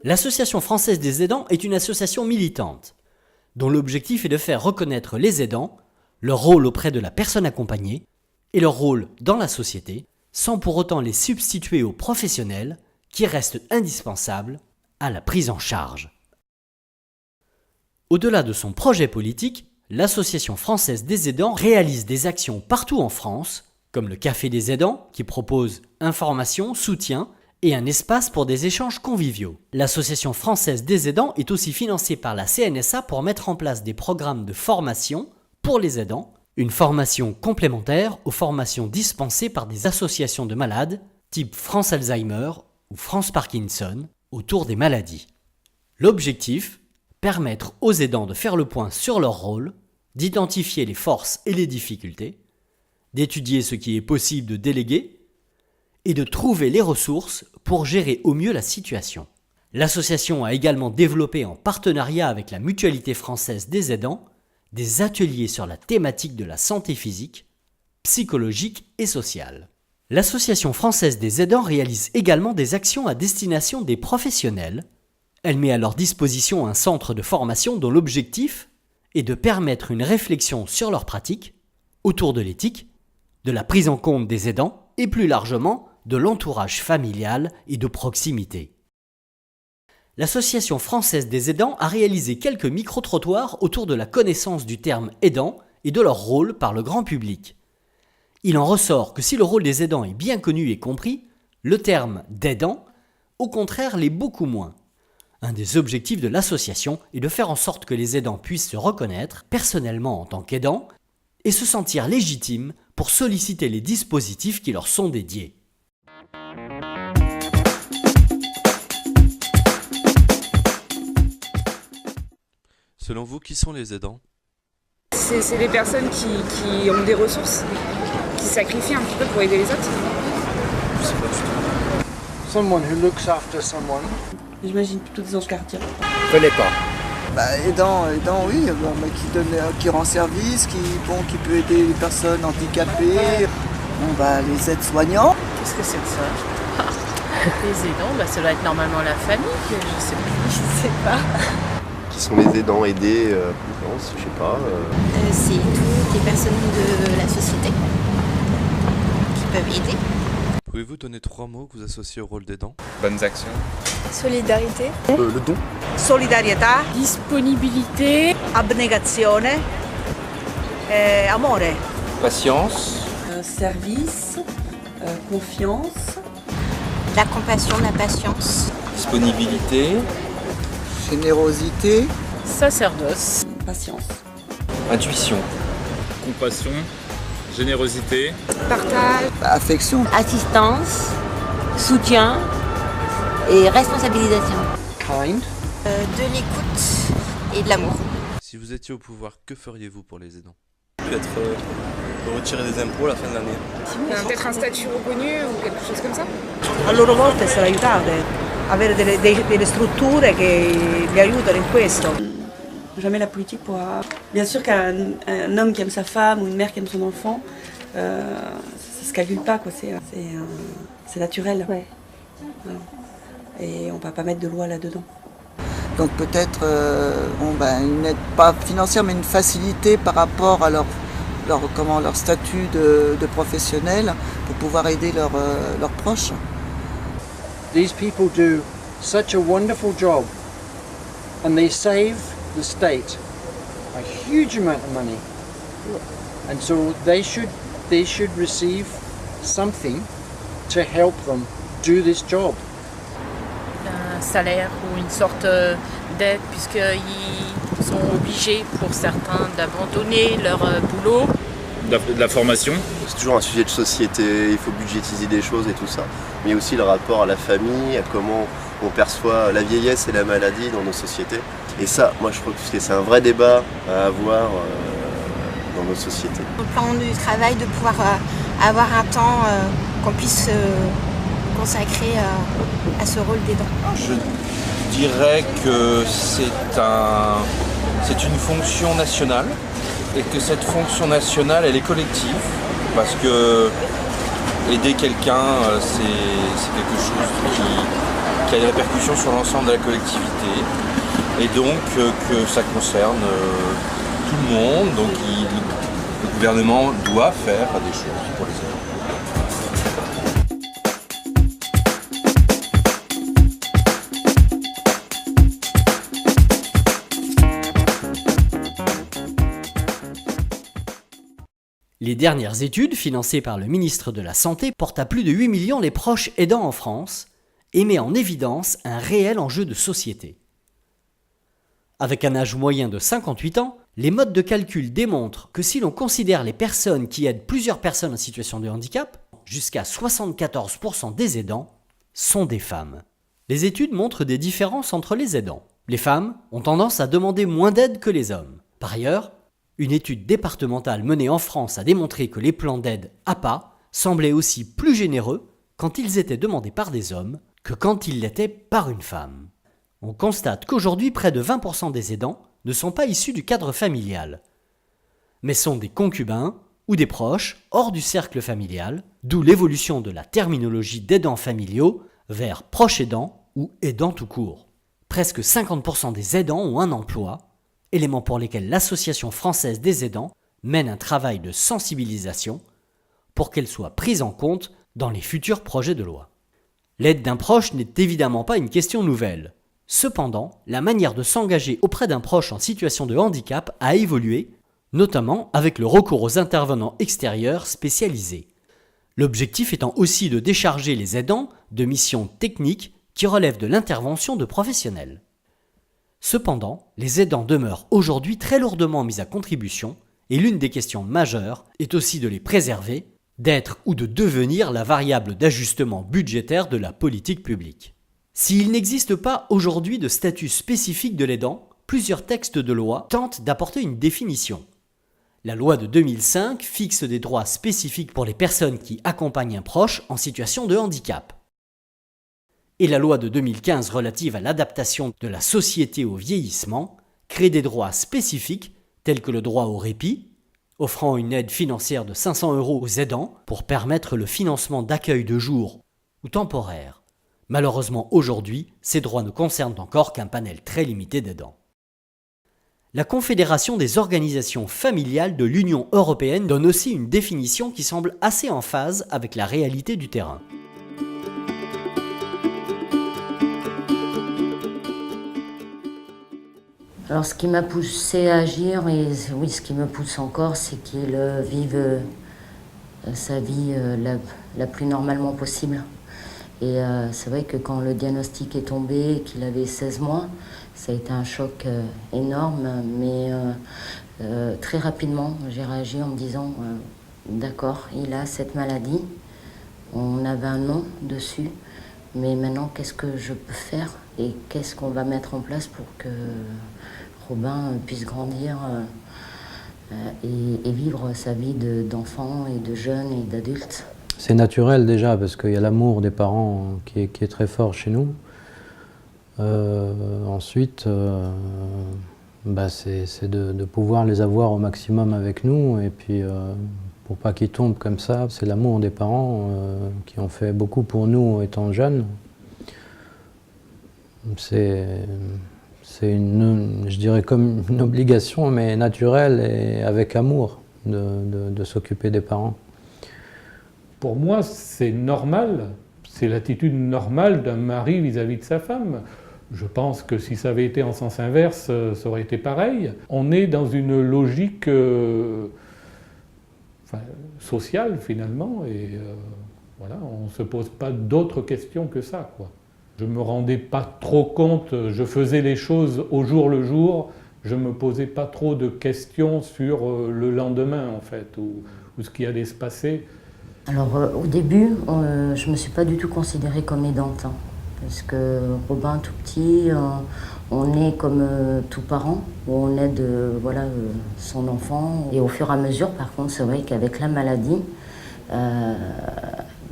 L'Association française des aidants est une association militante, dont l'objectif est de faire reconnaître les aidants, leur rôle auprès de la personne accompagnée et leur rôle dans la société, sans pour autant les substituer aux professionnels qui restent indispensables à la prise en charge. Au-delà de son projet politique, l'Association française des aidants réalise des actions partout en France, comme le Café des aidants qui propose information, soutien et un espace pour des échanges conviviaux. L'Association française des aidants est aussi financée par la CNSA pour mettre en place des programmes de formation pour les aidants, une formation complémentaire aux formations dispensées par des associations de malades, type France Alzheimer ou France Parkinson, autour des maladies. L'objectif, permettre aux aidants de faire le point sur leur rôle, d'identifier les forces et les difficultés, d'étudier ce qui est possible de déléguer et de trouver les ressources pour gérer au mieux la situation. L'association a également développé en partenariat avec la Mutualité française des aidants des ateliers sur la thématique de la santé physique, psychologique et sociale. L'Association française des aidants réalise également des actions à destination des professionnels. Elle met à leur disposition un centre de formation dont l'objectif est de permettre une réflexion sur leurs pratiques, autour de l'éthique, de la prise en compte des aidants et plus largement de l'entourage familial et de proximité. L'Association française des aidants a réalisé quelques micro-trottoirs autour de la connaissance du terme aidant et de leur rôle par le grand public. Il en ressort que si le rôle des aidants est bien connu et compris, le terme d'aidant, au contraire, l'est beaucoup moins. Un des objectifs de l'association est de faire en sorte que les aidants puissent se reconnaître personnellement en tant qu'aidants et se sentir légitimes pour solliciter les dispositifs qui leur sont dédiés. Selon vous, qui sont les aidants ? C'est des personnes qui ont des ressources, qui sacrifient un petit peu pour aider les autres. Je sais pas du tout. Someone who looks after someone. J'imagine plutôt des anges gardiens. Je connais pas. Aidant, oui, qui rend service, qui peut aider les personnes handicapées. Les aides-soignants. Qu'est-ce que c'est que ça? Les aidants, ça doit être normalement la famille, je sais pas. Qui sont les aidants aidés, je sais pas. C'est toutes les personnes de la société qui peuvent aider. Pouvez-vous donner 3 mots que vous associez au rôle d'aidant ? Bonnes actions. Solidarité. Le don. Solidarietà. Disponibilité. Abnegazione. Amore. Patience. Service. Confiance. La compassion, la patience. Disponibilité. Générosité. Sacerdoce. Patience. Intuition. Compassion. Générosité. Partage. Affection. Assistance. Soutien. Et responsabilisation. Kind. De l'écoute et de l'amour. Si vous étiez au pouvoir, que feriez-vous pour les aidants ? Peut-être retirer des impôts à la fin de l'année. Peut-être un statut reconnu ou quelque chose comme ça. A loro volta essere aiutate, avere delle strutture che li aiutano in questo. Jamais la politique pourra... Bien sûr qu'un homme qui aime sa femme ou une mère qui aime son enfant, ça se calcule pas, quoi. C'est naturel. Ouais. Voilà. Et on ne va pas mettre de loi là-dedans. Donc peut-être une aide pas financière mais une facilité par rapport à leur statut de professionnel pour pouvoir aider leurs proches. These people do such a wonderful job and they save the state a huge amount of money. And so they should receive something to help them do this job. Un salaire ou une sorte d'aide, puisqu'ils sont obligés pour certains d'abandonner leur boulot. De la formation. C'est toujours un sujet de société, il faut budgétiser des choses et tout ça. Mais aussi le rapport à la famille, à comment on perçoit la vieillesse et la maladie dans nos sociétés. Et ça, moi je trouve que c'est un vrai débat à avoir dans nos sociétés. Au plan du travail, de pouvoir avoir un temps qu'on puisse consacrer à ce rôle d'aidant. Je dirais que c'est une fonction nationale et que cette fonction nationale, elle est collective parce que aider quelqu'un, c'est quelque chose qui a des répercussions sur l'ensemble de la collectivité, et donc que ça concerne tout le monde, donc le gouvernement doit faire des choses pour les aidants. Les dernières études, financées par le ministre de la Santé, portent à plus de 8 millions les proches aidants en France et met en évidence un réel enjeu de société. Avec un âge moyen de 58 ans, les modes de calcul démontrent que si l'on considère les personnes qui aident plusieurs personnes en situation de handicap, jusqu'à 74% des aidants sont des femmes. Les études montrent des différences entre les aidants. Les femmes ont tendance à demander moins d'aide que les hommes. Par ailleurs, une étude départementale menée en France a démontré que les plans d'aide APA semblaient aussi plus généreux quand ils étaient demandés par des hommes que quand ils l'étaient par une femme. On constate qu'aujourd'hui, près de 20% des aidants ne sont pas issus du cadre familial, mais sont des concubins ou des proches hors du cercle familial, d'où l'évolution de la terminologie d'aidants familiaux vers proches aidants ou aidants tout court. Presque 50% des aidants ont un emploi, élément pour lesquels l'Association française des aidants mène un travail de sensibilisation pour qu'elle soit prise en compte dans les futurs projets de loi. L'aide d'un proche n'est évidemment pas une question nouvelle. Cependant, la manière de s'engager auprès d'un proche en situation de handicap a évolué, notamment avec le recours aux intervenants extérieurs spécialisés. L'objectif étant aussi de décharger les aidants de missions techniques qui relèvent de l'intervention de professionnels. Cependant, les aidants demeurent aujourd'hui très lourdement mis à contribution et l'une des questions majeures est aussi de les préserver, d'être ou de devenir la variable d'ajustement budgétaire de la politique publique. S'il n'existe pas aujourd'hui de statut spécifique de l'aidant, plusieurs textes de loi tentent d'apporter une définition. La loi de 2005 fixe des droits spécifiques pour les personnes qui accompagnent un proche en situation de handicap. Et la loi de 2015 relative à l'adaptation de la société au vieillissement crée des droits spécifiques tels que le droit au répit, offrant une aide financière de 500 € aux aidants pour permettre le financement d'accueil de jour ou temporaire. Malheureusement aujourd'hui, ces droits ne concernent encore qu'un panel très limité d'aidants. La Confédération des organisations familiales de l'Union européenne donne aussi une définition qui semble assez en phase avec la réalité du terrain. Alors ce qui m'a poussé à agir, et oui, ce qui me pousse encore, c'est qu'il vive sa vie la plus normalement possible. Et c'est vrai que quand le diagnostic est tombé et qu'il avait 16 mois, ça a été un choc énorme, mais très rapidement, j'ai réagi en me disant d'accord, il a cette maladie, on avait un nom dessus, mais maintenant qu'est-ce que je peux faire et qu'est-ce qu'on va mettre en place pour que Robin puisse grandir et vivre sa vie d'enfant et de jeune et d'adulte. C'est naturel déjà parce qu'il y a l'amour des parents qui est très fort chez nous. Ensuite, c'est de pouvoir les avoir au maximum avec nous et puis pour pas qu'ils tombent comme ça, c'est l'amour des parents qui ont fait beaucoup pour nous étant jeunes. C'est je dirais comme une obligation, mais naturelle et avec amour de s'occuper des parents. Pour moi, c'est normal, c'est l'attitude normale d'un mari vis-à-vis de sa femme. Je pense que si ça avait été en sens inverse, ça aurait été pareil. On est dans une logique sociale finalement, et voilà, on ne se pose pas d'autres questions que ça, quoi. Je ne me rendais pas trop compte, je faisais les choses au jour le jour, je ne me posais pas trop de questions sur le lendemain en fait, ou ce qui allait se passer. Alors au début, je ne me suis pas du tout considérée comme aidante, hein, parce que Robin tout petit, on est comme tout parent, où on aide son enfant. Et au fur et à mesure, par contre, c'est vrai qu'avec la maladie,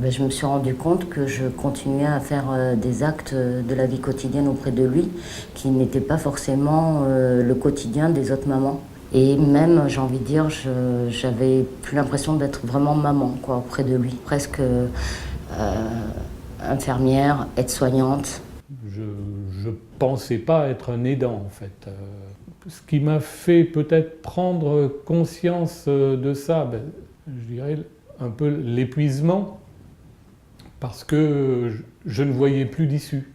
je me suis rendu compte que je continuais à faire des actes de la vie quotidienne auprès de lui, qui n'étaient pas forcément le quotidien des autres mamans. Et même, j'ai envie de dire, j'avais plus l'impression d'être vraiment maman, quoi, auprès de lui. Presque infirmière, aide-soignante. je pensais pas être un aidant, en fait. Ce qui m'a fait peut-être prendre conscience de ça, je dirais un peu l'épuisement, parce que je ne voyais plus d'issue.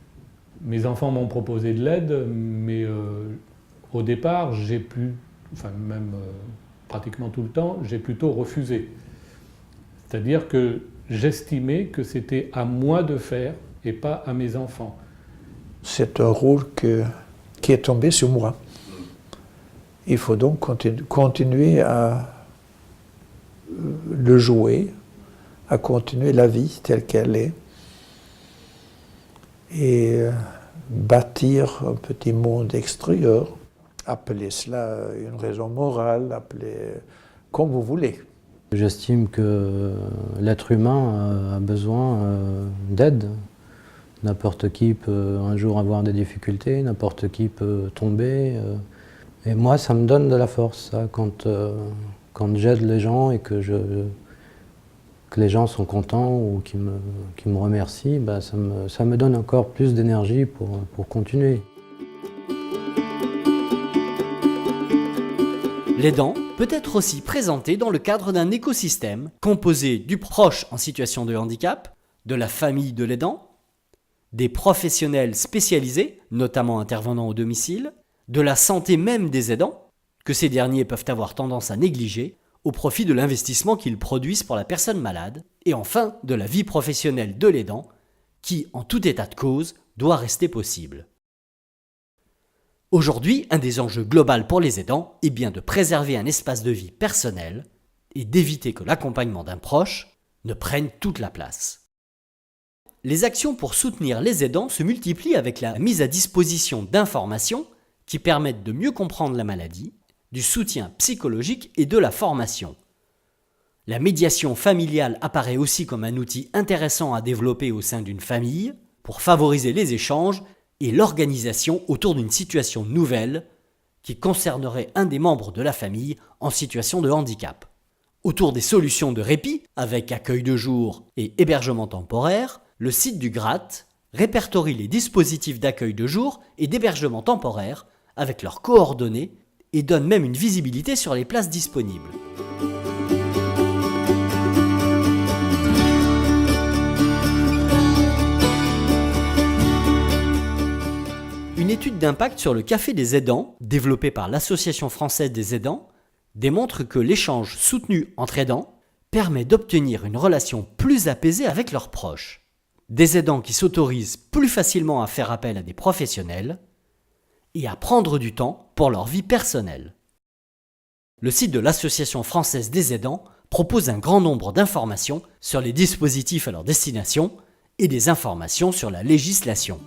Mes enfants m'ont proposé de l'aide, mais au départ, pratiquement tout le temps, j'ai plutôt refusé. C'est-à-dire que j'estimais que c'était à moi de faire et pas à mes enfants. C'est un rôle qui est tombé sur moi. Il faut donc continuer à le jouer, à continuer la vie telle qu'elle est et bâtir un petit monde extérieur. Appelez cela une raison morale, appelez comme vous voulez. J'estime que l'être humain a besoin d'aide. N'importe qui peut un jour avoir des difficultés, n'importe qui peut tomber. Et moi, ça me donne de la force, ça, quand j'aide les gens et que les gens sont contents ou qu'ils me remercient, ça me donne encore plus d'énergie pour continuer. L'aidant peut être aussi présenté dans le cadre d'un écosystème composé du proche en situation de handicap, de la famille de l'aidant, des professionnels spécialisés, notamment intervenant au domicile, de la santé même des aidants, que ces derniers peuvent avoir tendance à négliger, au profit de l'investissement qu'ils produisent pour la personne malade, et enfin de la vie professionnelle de l'aidant, qui, en tout état de cause, doit rester possible. Aujourd'hui, un des enjeux globaux pour les aidants est bien de préserver un espace de vie personnel et d'éviter que l'accompagnement d'un proche ne prenne toute la place. Les actions pour soutenir les aidants se multiplient avec la mise à disposition d'informations qui permettent de mieux comprendre la maladie, du soutien psychologique et de la formation. La médiation familiale apparaît aussi comme un outil intéressant à développer au sein d'une famille pour favoriser les échanges et l'organisation autour d'une situation nouvelle qui concernerait un des membres de la famille en situation de handicap. Autour des solutions de répit, avec accueil de jour et hébergement temporaire, le site du GRAT répertorie les dispositifs d'accueil de jour et d'hébergement temporaire avec leurs coordonnées et donne même une visibilité sur les places disponibles. Une étude d'impact sur le café des aidants, développée par l'Association française des aidants, démontre que l'échange soutenu entre aidants permet d'obtenir une relation plus apaisée avec leurs proches. Des aidants qui s'autorisent plus facilement à faire appel à des professionnels et à prendre du temps pour leur vie personnelle. Le site de l'Association française des aidants propose un grand nombre d'informations sur les dispositifs à leur destination et des informations sur la législation.